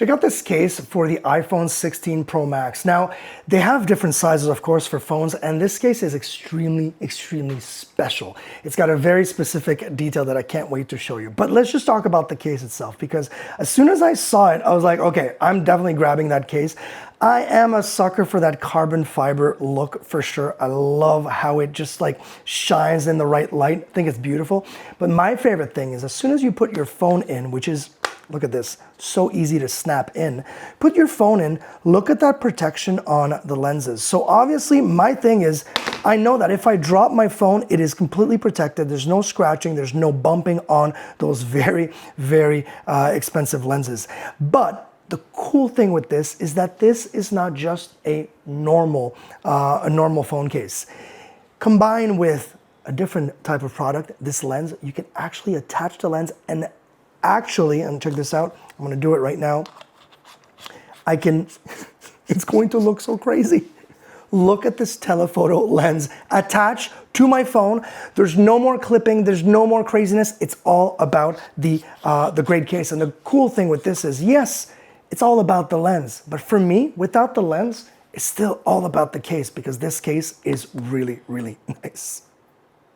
Check out this case for the iPhone 16 Pro Max. Now, they have different sizes, of course, for phones, and this case is extremely, extremely special. It's got a very specific detail that I can't wait to show you. But let's just talk about the case itself, because as soon as I saw it, I was like, okay, I'm definitely grabbing that case. I am a sucker for that carbon fiber look for sure. I love how it just like shines in the right light. I think it's beautiful. But my favorite thing is as soon as you put your phone in, which is, look at this, so easy to snap in. Put your phone in, look at that protection on the lenses. So obviously my thing is, I know that if I drop my phone, it is completely protected. There's no scratching, there's no bumping on those very, very expensive lenses. But the cool thing with this is that this is not just a normal phone case. Combined with a different type of product, this lens, you can actually attach the lens and actually, and check this out, I'm gonna do it right now. It's going to look so crazy. Look at this telephoto lens attached to my phone. There's no more clipping, there's no more craziness. It's all about the Degrade case. And the cool thing with this is, yes, it's all about the lens. But for me, without the lens, it's still all about the case because this case is really, really nice.